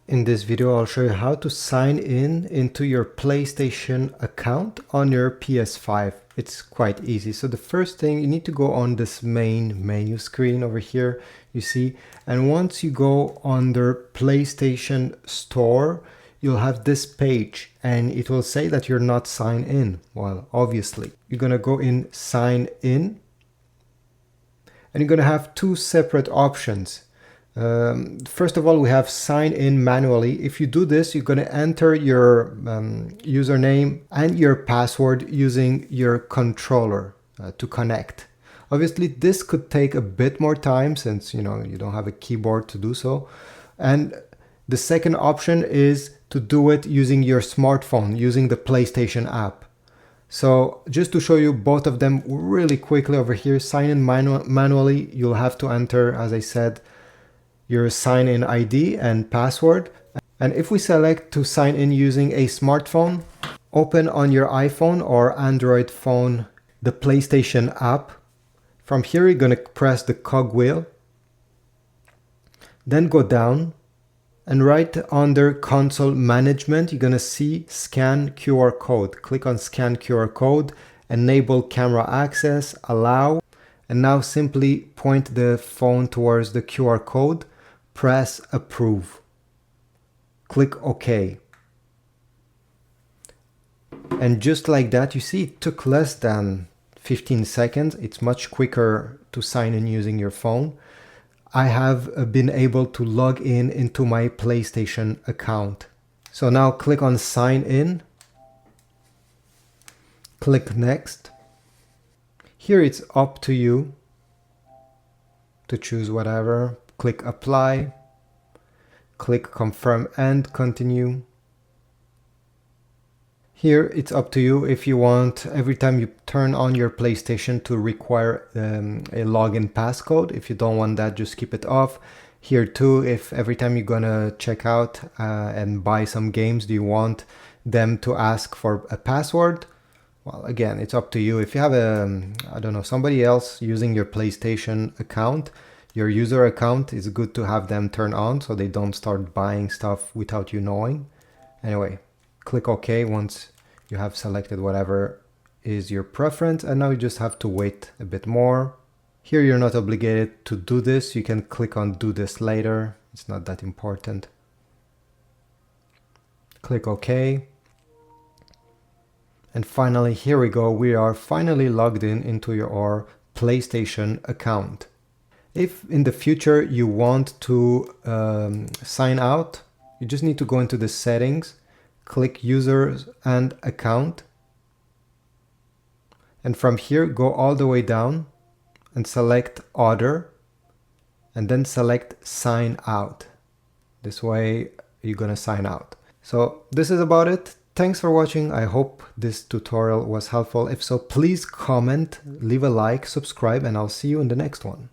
In this video, I'll show you how to sign in into your PlayStation account on your PS5. It's quite easy. So the first thing, you need to go on this main menu screen over here, you see, and once you go under PlayStation Store, you'll have this page and it will say that you're not signed in. Well, obviously, you're gonna go in sign in and you're gonna have two separate options. First of all, we have sign in manually. If you do this, you're going to enter your username and your password using your controller to connect. Obviously, this could take a bit more time since you don't have a keyboard to do so. And the second option is to do it using your smartphone, using the PlayStation app. So just to show you both of them really quickly over here, sign in manually, you'll have to enter, as I said, your sign-in ID and password. And if we select to sign in using a smartphone, open on your iPhone or Android phone the PlayStation app. From here, you're going to press the cogwheel, then go down, and right under console management, you're going to see scan QR code. Click on scan QR code, enable camera access, allow, and now simply point the phone towards the QR code. Press approve. Click OK. And just like that, you see it took less than 15 seconds. It's much quicker to sign in using your phone. I have been able to log in into my PlayStation account. So now click on sign in. Click next. Here it's up to you to choose whatever. Click apply, click confirm and continue. Here it's up to you if you want every time you turn on your PlayStation to require a login passcode. If you don't want that, just keep it off. Here too, if every time you're gonna check out and buy some games, do you want them to ask for a password? Well, again, it's up to you. If you have I don't know, somebody else using your PlayStation account, your user account, is good to have them turn on so they don't start buying stuff without you knowing. Anyway, click OK once you have selected whatever is your preference, and now you just have to wait a bit more. Here you're not obligated to do this. You can click on do this later. It's not that important. Click OK. And finally, here we go. We are finally logged in into your PlayStation account. If in the future you want to sign out, you just need to go into the settings, click users and account. And from here, go all the way down and select other, and then select sign out. This way you're gonna sign out. So this is about it. Thanks for watching. I hope this tutorial was helpful. If so, please comment, leave a like, subscribe, and I'll see you in the next one.